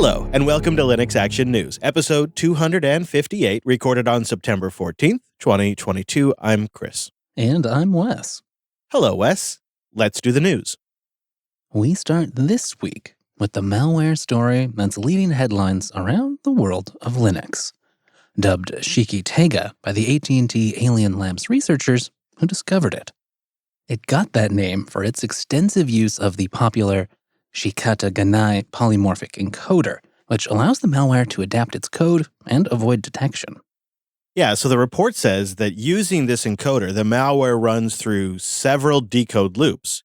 Hello, and welcome to Linux Action News, episode 258, recorded on September 14th, 2022. I'm Chris. And I'm Wes. Hello, Wes. Let's do the news. We start this week with the malware story that's leading headlines around the world of Linux. Dubbed Shiki-Tega by the at&t Alien Labs researchers who discovered it. It got that name for its extensive use of the popular Shikata-Ganai polymorphic encoder, which allows the malware to adapt its code and avoid detection. Yeah, so the report says that using this encoder, the malware runs through several decode loops.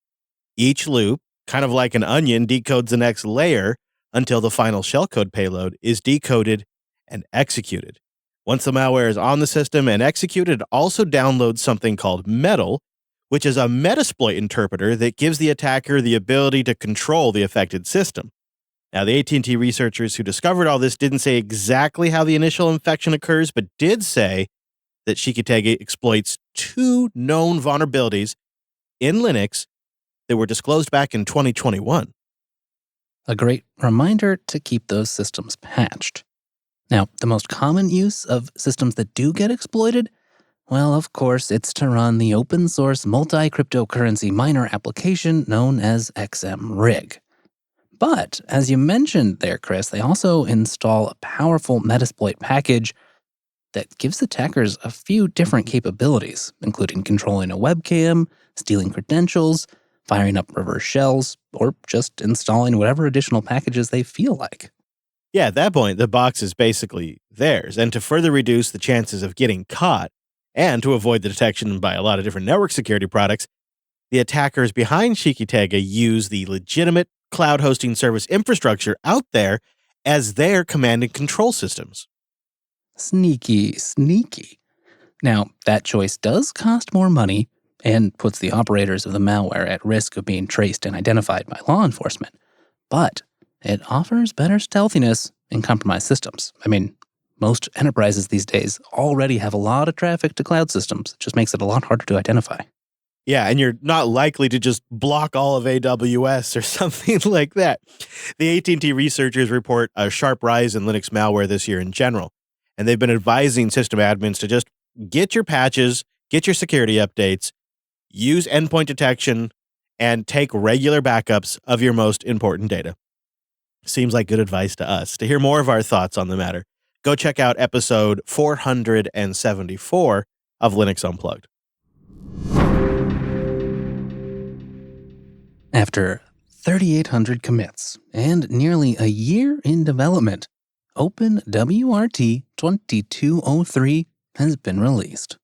Each loop, kind of like an onion, decodes the next layer until the final shellcode payload is decoded and executed. Once the malware is on the system and executed, it also downloads something called Metal, which is a Metasploit interpreter that gives the attacker the ability to control the affected system. Now, the at&t researchers who discovered all this didn't say exactly how the initial infection occurs, but did say that Shiki-Tega exploits two known vulnerabilities in Linux that were disclosed back in 2021. A great reminder to keep those systems patched. Now, the most common use of systems that do get exploited, well, of course, it's to run the open source multi-cryptocurrency miner application known as XMRig. But, as you mentioned there, Chris, they also install a powerful Metasploit package that gives attackers a few different capabilities, including controlling a webcam, stealing credentials, firing up reverse shells, or just installing whatever additional packages they feel like. Yeah, at that point, the box is basically theirs. And to further reduce the chances of getting caught, and to avoid the detection by a lot of different network security products, the attackers behind Shiki-Tega use the legitimate cloud hosting service infrastructure out there as their command and control systems. Sneaky, sneaky. Now, that choice does cost more money and puts the operators of the malware at risk of being traced and identified by law enforcement. But it offers better stealthiness in compromised systems. I mean, most enterprises these days already have a lot of traffic to cloud systems. It just makes it a lot harder to identify. Yeah, and you're not likely to just block all of AWS or something like that. The at&t researchers report a sharp rise in Linux malware this year in general, and they've been advising system admins to just get your patches, get your security updates, use endpoint detection, and take regular backups of your most important data. Seems like good advice to us. To hear more of our thoughts on the matter, go check out episode 474 of Linux Unplugged. After 3,800 commits and nearly a year in development, OpenWrt 2203 has been released.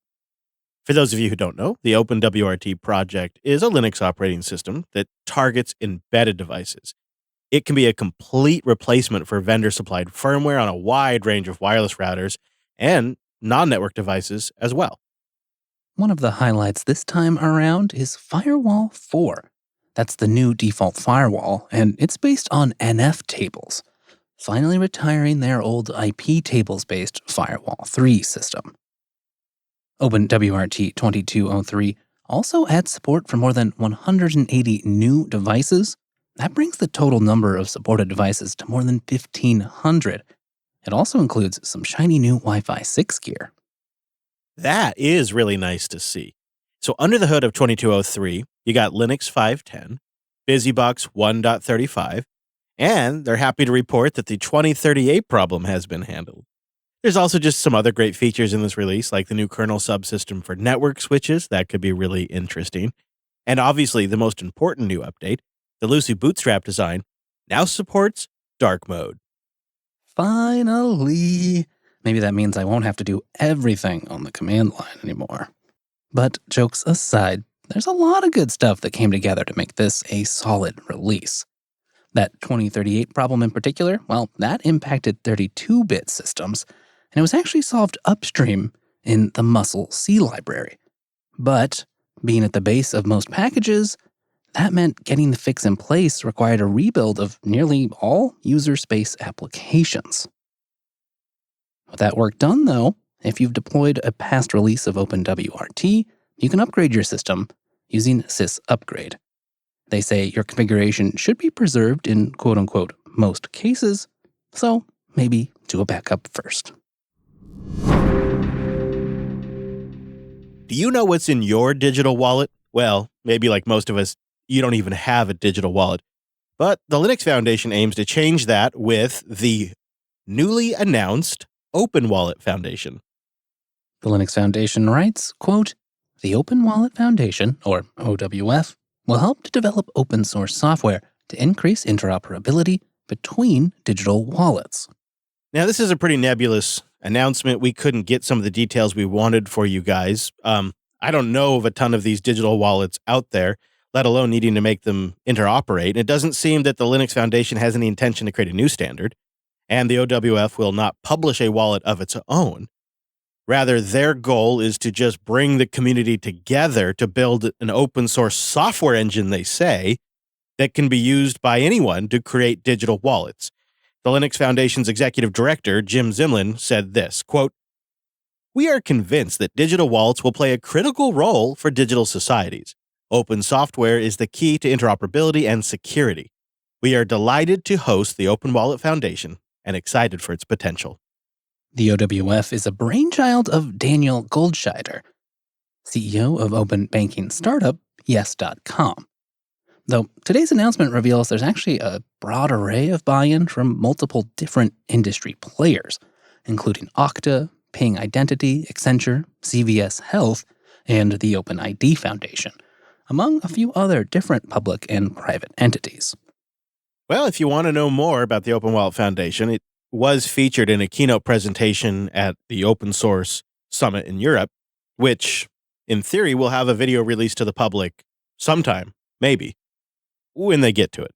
For those of you who don't know, the OpenWrt project is a Linux operating system that targets embedded devices. It can be a complete replacement for vendor-supplied firmware on a wide range of wireless routers and non-network devices as well. One of the highlights this time around is Firewall 4. That's the new default firewall, and it's based on NF tables, finally retiring their old IP tables-based Firewall 3 system. OpenWrt 2203 also adds support for more than 180 new devices. That brings the total number of supported devices to more than 1,500. It also includes some shiny new Wi-Fi 6 gear. That is really nice to see. So under the hood of 2203, you got Linux 5.10, BusyBox 1.35, and they're happy to report that the 2038 problem has been handled. There's also just some other great features in this release, like the new kernel subsystem for network switches. That could be really interesting. And obviously, the most important new update, the Lucy Bootstrap design, now supports dark mode. Finally! Maybe that means I won't have to do everything on the command line anymore. But jokes aside, there's a lot of good stuff that came together to make this a solid release. That 2038 problem in particular, well, that impacted 32-bit systems, and it was actually solved upstream in the Muscle C library. But being at the base of most packages, that meant getting the fix in place required a rebuild of nearly all user space applications. With that work done, though, if you've deployed a past release of OpenWrt, you can upgrade your system using sysupgrade. They say your configuration should be preserved in quote-unquote most cases, So maybe do a backup first. Do you know what's in your digital wallet? Well, maybe like most of us, you don't even have a digital wallet. But the Linux Foundation aims to change that with the newly announced OpenWrt Foundation. The Linux Foundation writes, quote, "The OpenWrt Foundation, or OWF, will help to develop open source software to increase interoperability between digital wallets." Now, this is a pretty nebulous announcement. We couldn't get some of the details we wanted for you guys. I don't know of a ton of these digital wallets out there, let alone needing to make them interoperate. It doesn't seem that the Linux Foundation has any intention to create a new standard, and the OWF will not publish a wallet of its own. Rather, their goal is to just bring the community together to build an open source software engine, they say, that can be used by anyone to create digital wallets. The Linux Foundation's executive director, Jim Zimlin, said this, quote, "We are convinced that digital wallets will play a critical role for digital societies. Open software is the key to interoperability and security. We are delighted to host the OpenWrt Foundation and excited for its potential." The OWF is a brainchild of Daniel Goldscheider, CEO of open banking startup Yes.com. Though today's announcement reveals there's actually a broad array of buy-in from multiple different industry players, including Okta, Ping Identity, Accenture, CVS Health, and the OpenID Foundation, among a few other different public and private entities. Well, if you want to know more about the OpenWrt Foundation, it was featured in a keynote presentation at the Open Source Summit in Europe, which, in theory, will have a video released to the public sometime, maybe, when they get to it.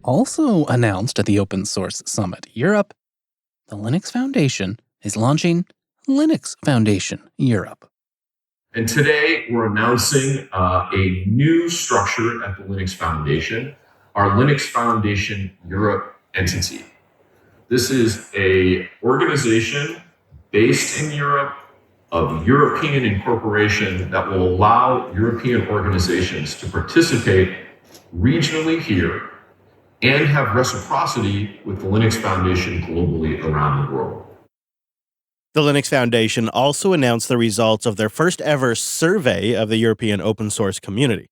Also announced at the Open Source Summit Europe, the Linux Foundation is launching Linux Foundation Europe. And today we're announcing a new structure at the Linux Foundation, our Linux Foundation Europe entity. This is an organization based in Europe of European incorporation that will allow European organizations to participate regionally here and have reciprocity with the Linux Foundation globally around the world. The Linux Foundation also announced the results of their first ever survey of the European open source community.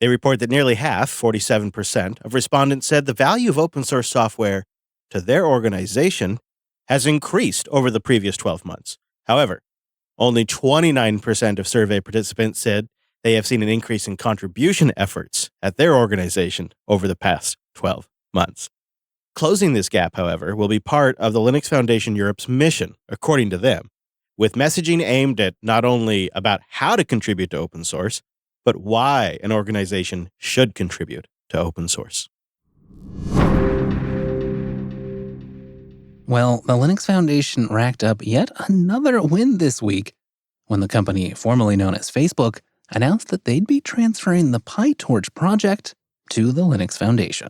They report that nearly half, 47%, of respondents said the value of open source software to their organization has increased over the previous 12 months. However, only 29% of survey participants said they have seen an increase in contribution efforts at their organization over the past 12 months. Closing this gap, however, will be part of the Linux Foundation Europe's mission, according to them, with messaging aimed at not only about how to contribute to open source, but why an organization should contribute to open source. Well, the Linux Foundation racked up yet another win this week when the company formerly known as Facebook announced that they'd be transferring the PyTorch project to the Linux Foundation.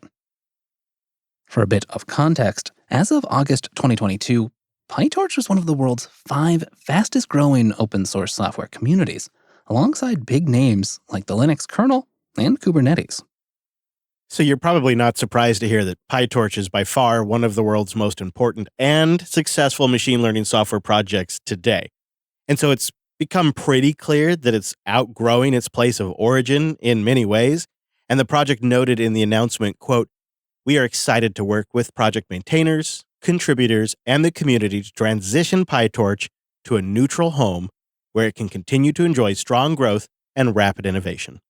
For a bit of context, as of August 2022, PyTorch was one of the world's 5 fastest growing open source software communities, alongside big names like the Linux kernel and Kubernetes. So you're probably not surprised to hear that PyTorch is by far one of the world's most important and successful machine learning software projects today. And so it's become pretty clear that it's outgrowing its place of origin in many ways. And the project noted in the announcement, quote, "We are excited to work with project maintainers, contributors, and the community to transition PyTorch to a neutral home where it can continue to enjoy strong growth and rapid innovation."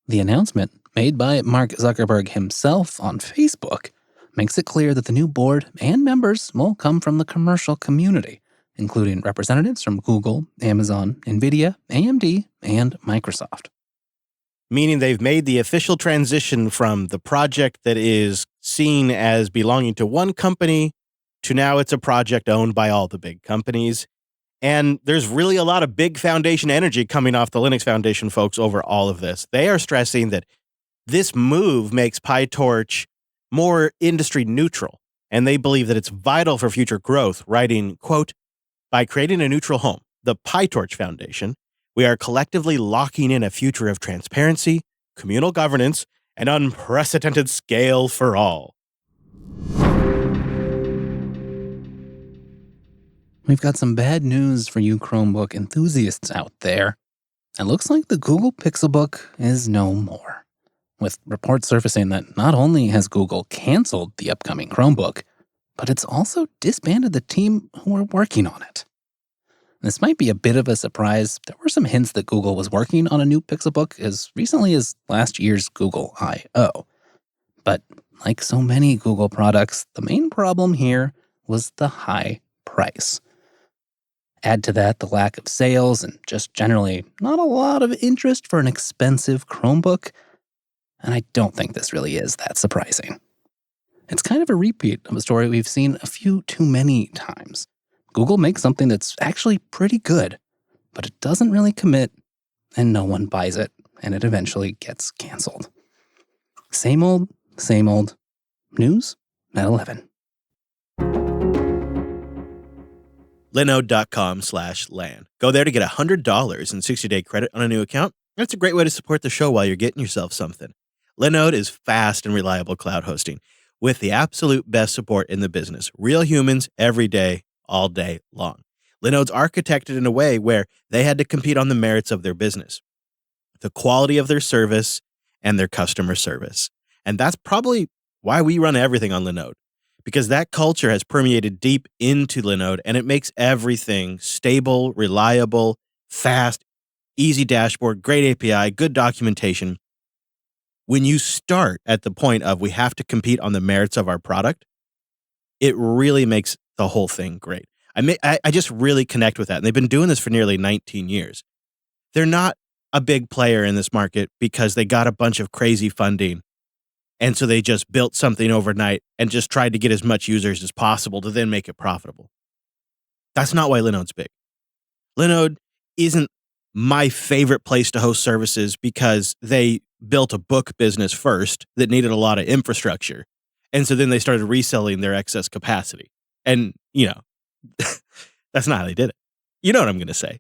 The announcement, made by Mark Zuckerberg himself on Facebook, makes it clear that the new board and members will come from the commercial community, including representatives from Google, Amazon, NVIDIA, AMD, and Microsoft. Meaning they've made the official transition from the project that is seen as belonging to one company to now it's a project owned by all the big companies. And there's really a lot of big foundation energy coming off the Linux Foundation folks over all of this. They are stressing that this move makes PyTorch more industry neutral, and they believe that it's vital for future growth, writing, quote, "By creating a neutral home, the PyTorch Foundation, we are collectively locking in a future of transparency, communal governance, an unprecedented scale for all. We've got some bad news for you Chromebook enthusiasts out there. It looks like the Google Pixelbook is no more, with reports surfacing that not only has Google canceled the upcoming Chromebook, but it's also disbanded the team who were working on it. This might be a bit of a surprise. There were some hints that Google was working on a new Pixelbook as recently as last year's Google I/O. But like so many Google products, the main problem here was the high price. Add to that the lack of sales and just generally not a lot of interest for an expensive Chromebook, and I don't think this really is that surprising. It's kind of a repeat of a story we've seen a few too many times. Google makes something that's actually pretty good, but it doesn't really commit, and no one buys it, and it eventually gets canceled. Same old, news at 11. Linode.com/LAN. Go there to get $100 in 60-day credit on a new account. That's a great way to support the show while you're getting yourself something. Linode is fast and reliable cloud hosting with the absolute best support in the business. Real humans every day, all day long. Linode's architected in a way where they had to compete on the merits of their business, the quality of their service, and their customer service. And that's probably why we run everything on Linode, because that culture has permeated deep into Linode, and it makes everything stable, reliable, fast, easy dashboard, great API, good documentation. When you start at the point of we have to compete on the merits of our product, it really makes the whole thing great. I just really connect with that. And they've been doing this for nearly 19 years. They're not a big player in this market because they got a bunch of crazy funding. And so they just built something overnight and just tried to get as much users as possible to then make it profitable. That's not why Linode's big. Linode isn't my favorite place to host services because they built a book business first that needed a lot of infrastructure. And so then they started reselling their excess capacity. And, that's not how they did it. You know what I'm going to say.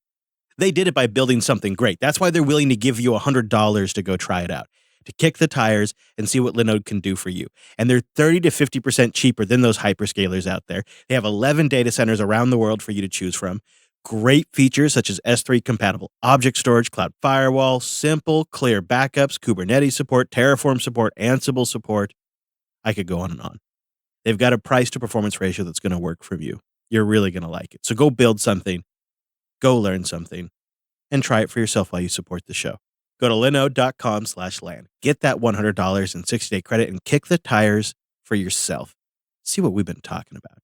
They did it by building something great. That's why they're willing to give you $100 to go try it out, to kick the tires and see what Linode can do for you. And they're 30 to 50% cheaper than those hyperscalers out there. They have 11 data centers around the world for you to choose from. Great features such as S3 compatible object storage, cloud firewall, simple, clear backups, Kubernetes support, Terraform support, Ansible support. I could go on and on. They've got a price to performance ratio that's going to work for you. You're really going to like it. So go build something, go learn something, and try it for yourself while you support the show. Go to linode.com/LAN. Get that $100 in 60-day credit and kick the tires for yourself. See what we've been talking about.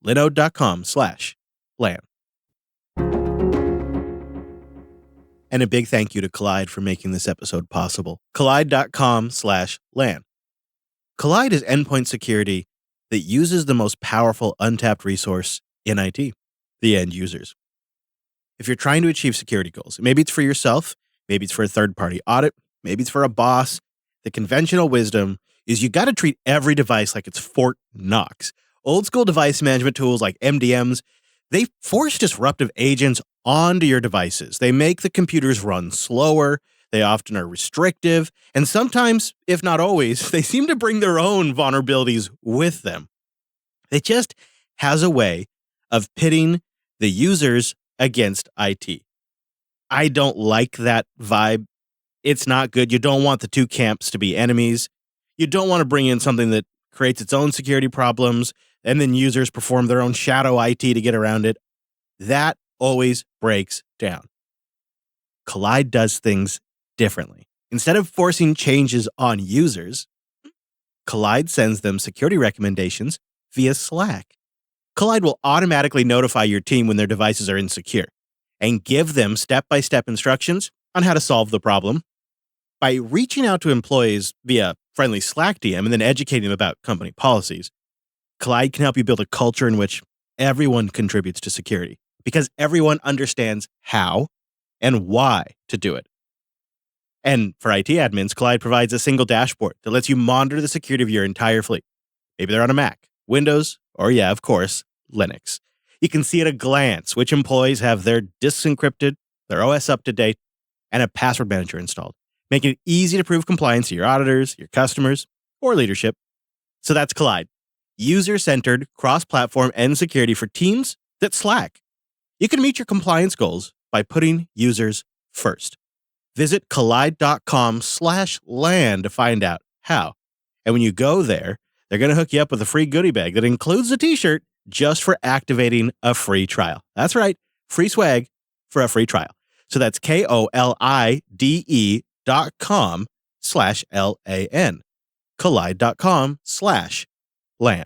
linode.com/LAN. And a big thank you to Collide for making this episode possible. Collide.com/LAN. Collide is endpoint security that uses the most powerful untapped resource in IT, the end users. If you're trying to achieve security goals, maybe it's for yourself, maybe it's for a third-party audit, maybe it's for a boss, the conventional wisdom is you got to treat every device like it's Fort Knox. Old school device management tools like MDMs, they force disruptive agents onto your devices. They make the computers run slower. They often are restrictive. And sometimes, if not always, they seem to bring their own vulnerabilities with them. It just has a way of pitting the users against IT. I don't like that vibe. It's not good. You don't want the two camps to be enemies. You don't want to bring in something that creates its own security problems and then users perform their own shadow IT to get around it. That always breaks down. Collide does things differently. Instead of forcing changes on users, Collide sends them security recommendations via Slack. Collide will automatically notify your team when their devices are insecure and give them step-by-step instructions on how to solve the problem. By reaching out to employees via friendly Slack DM and then educating them about company policies, Collide can help you build a culture in which everyone contributes to security because everyone understands how and why to do it. And for IT admins, Collide provides a single dashboard that lets you monitor the security of your entire fleet. Maybe they're on a Mac, Windows, or yeah, of course, Linux. You can see at a glance which employees have their disks encrypted, their OS up to date, and a password manager installed. making it easy to prove compliance to your auditors, your customers, or leadership. So that's Collide. User-centered, cross-platform, and security for teams that slack. You can meet your compliance goals by putting users first. Visit collide.com/land to find out how. And when you go there, they're going to hook you up with a free goodie bag that includes a t-shirt just for activating a free trial. That's right, free swag for a free trial. So that's KOLIDE.com/LAN. Collide.com/LAN.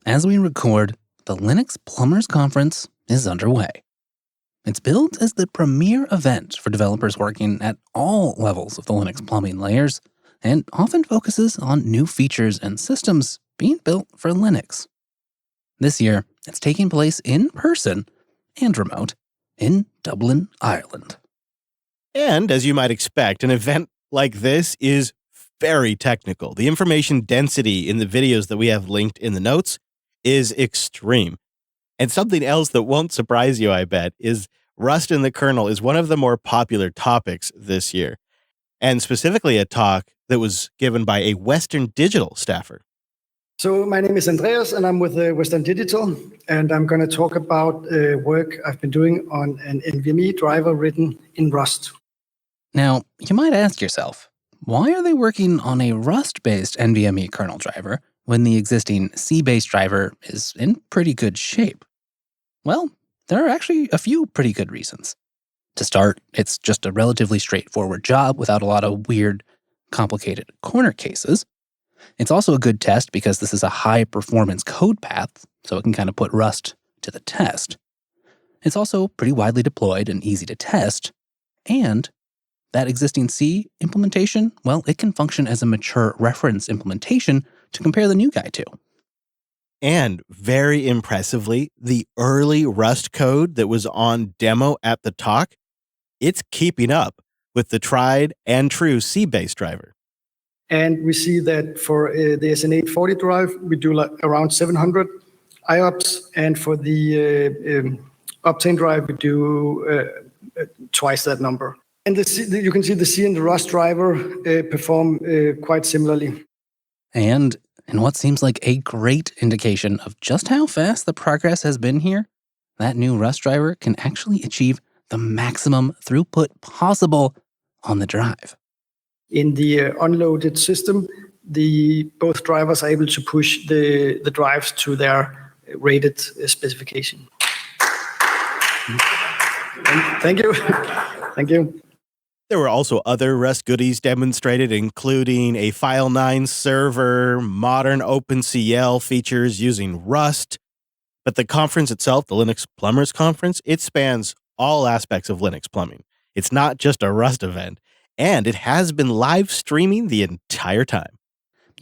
As we record, the Linux Plumbers Conference is underway. It's billed as the premier event for developers working at all levels of the Linux plumbing layers, and often focuses on new features and systems being built for Linux. This year, it's taking place in person and remote in Dublin, Ireland. And as you might expect, an event like this is very technical. The information density in the videos that we have linked in the notes is extreme. And something else that won't surprise you, I bet, is Rust in the kernel is one of the more popular topics this year, and specifically a talk that was given by a Western Digital staffer. So my name is Andreas, and I'm with Western Digital, and I'm going to talk about work I've been doing on an NVMe driver written in Rust. Now, you might ask yourself, why are they working on a Rust-based NVMe kernel driver when the existing C-based driver is in pretty good shape? Well, there are actually a few pretty good reasons. To start, it's just a relatively straightforward job without a lot of weird, complicated corner cases. It's also a good test because this is a high-performance code path, so it can kind of put Rust to the test. It's also pretty widely deployed and easy to test, and that existing C implementation, well, it can function as a mature reference implementation to compare the new guy to. And very impressively, the early Rust code that was on demo at the talk, it's keeping up with the tried and true C-based driver. And we see that for the SN840 drive, we do like around 700 IOPS, and for the Optane drive, we do twice that number. And you can see the C and the Rust driver perform quite similarly. And in what seems like a great indication of just how fast the progress has been here, that new Rust driver can actually achieve the maximum throughput possible on the drive. In the unloaded system, both drivers are able to push the drives to their rated specification. Thank you. Thank you. There were also other Rust goodies demonstrated, including a File9 server, modern OpenCL features using Rust. But the conference itself, the Linux Plumbers Conference, it spans all aspects of Linux plumbing. It's not just a Rust event, and it has been live streaming the entire time.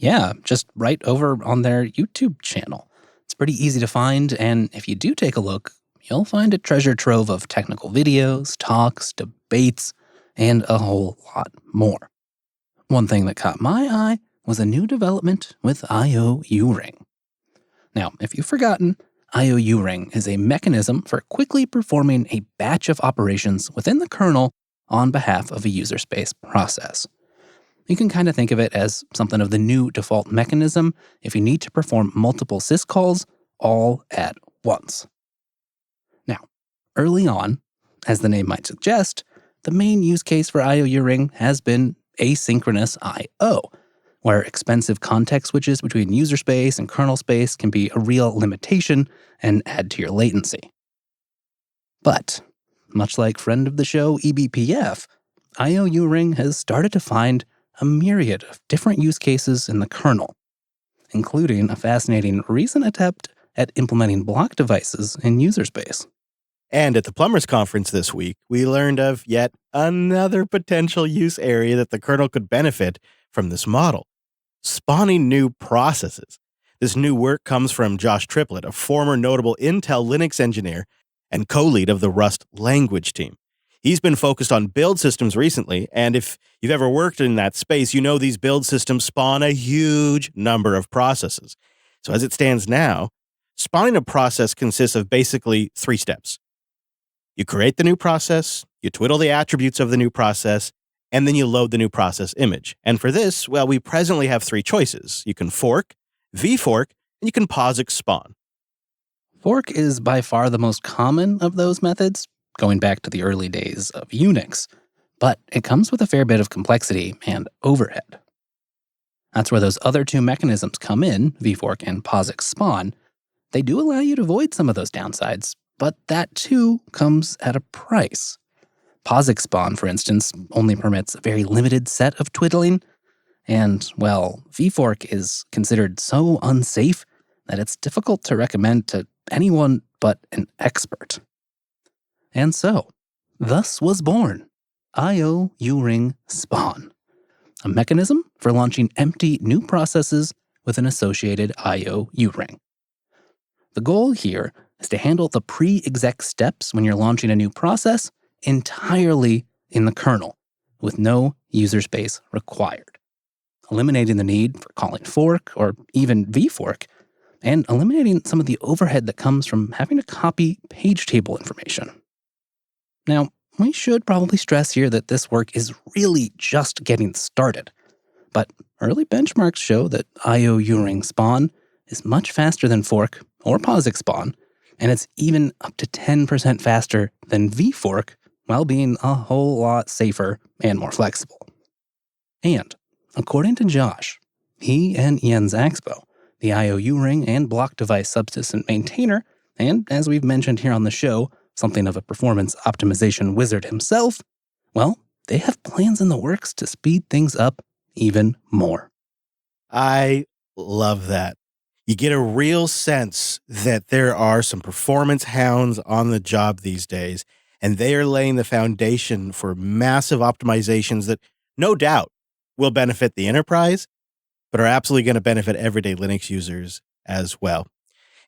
Yeah, just right over on their YouTube channel. It's pretty easy to find, and if you do take a look, you'll find a treasure trove of technical videos, talks, debates, and a whole lot more. One thing that caught my eye was a new development with IOU ring. Now, if you've forgotten, IOU ring is a mechanism for quickly performing a batch of operations within the kernel on behalf of a user space process. You can kind of think of it as something of the new default mechanism if you need to perform multiple syscalls all at once. Now, early on, as the name might suggest, the main use case for IOU ring has been asynchronous I/O, where expensive context switches between user space and kernel space can be a real limitation and add to your latency. But, much like friend of the show eBPF, IOU ring has started to find a myriad of different use cases in the kernel, including a fascinating recent attempt at implementing block devices in user space. And at the Plumbers Conference this week, we learned of yet another potential use area that the kernel could benefit from this model: spawning new processes. This new work comes from Josh Triplett, a former notable Intel Linux engineer and co-lead of the Rust language team. He's been focused on build systems recently, and if you've ever worked in that space, you know these build systems spawn a huge number of processes. So as it stands now, spawning a process consists of basically 3 steps. You create the new process, you twiddle the attributes of the new process, and then you load the new process image. And for this, well, we presently have 3 choices. You can fork, vfork, and you can POSIX spawn. Fork is by far the most common of those methods, going back to the early days of Unix, but it comes with a fair bit of complexity and overhead. That's where those other 2 mechanisms come in, vfork and POSIX spawn. They do allow you to avoid some of those downsides, but that too comes at a price. POSIX spawn, for instance, only permits a very limited set of twiddling, and, well, vfork is considered so unsafe that it's difficult to recommend to anyone but an expert. And so, thus was born IO U-ring spawn, a mechanism for launching empty new processes with an associated IO U-ring. The goal here is to handle the pre-exec steps when you're launching a new process entirely in the kernel, with no user space required, eliminating the need for calling fork or even vfork, and eliminating some of the overhead that comes from having to copy page table information. Now, we should probably stress here that this work is really just getting started, but early benchmarks show that IO U-ring spawn is much faster than fork or POSIX spawn, and it's even up to 10% faster than vfork, while being a whole lot safer and more flexible. And according to Josh, he and Jens Axbo, the IO U-ring and block device subsystem maintainer, and as we've mentioned here on the show, something of a performance optimization wizard himself, well, they have plans in the works to speed things up even more. I love that. You get a real sense that there are some performance hounds on the job these days, and they are laying the foundation for massive optimizations that no doubt will benefit the enterprise, but are absolutely going to benefit everyday Linux users as well.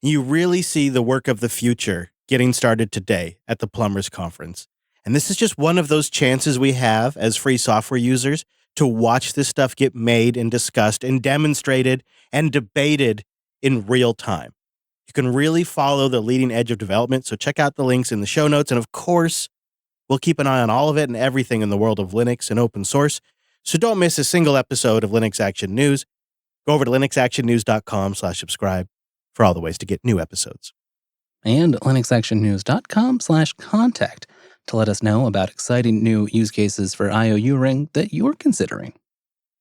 You really see the work of the future getting started today at the Plumbers Conference. And this is just one of those chances we have as free software users to watch this stuff get made and discussed and demonstrated and debated in real time. You can really follow the leading edge of development, so check out the links in the show notes. And of course, we'll keep an eye on all of it and everything in the world of Linux and open source. So don't miss a single episode of Linux Action News. Go over to linuxactionnews.com/subscribe for all the ways to get new episodes. And linuxactionnews.com/contact to let us know about exciting new use cases for IO U-ring that you're considering.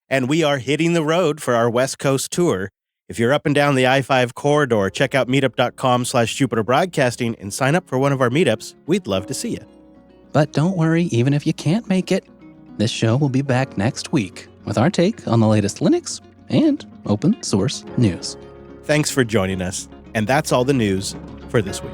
And we are hitting the road for our West Coast tour. If you're up and down the I-5 corridor, check out meetup.com/Jupiter Broadcasting and sign up for one of our meetups. We'd love to see you. But don't worry, even if you can't make it, this show will be back next week with our take on the latest Linux and open source news. Thanks for joining us. And that's all the news for this week.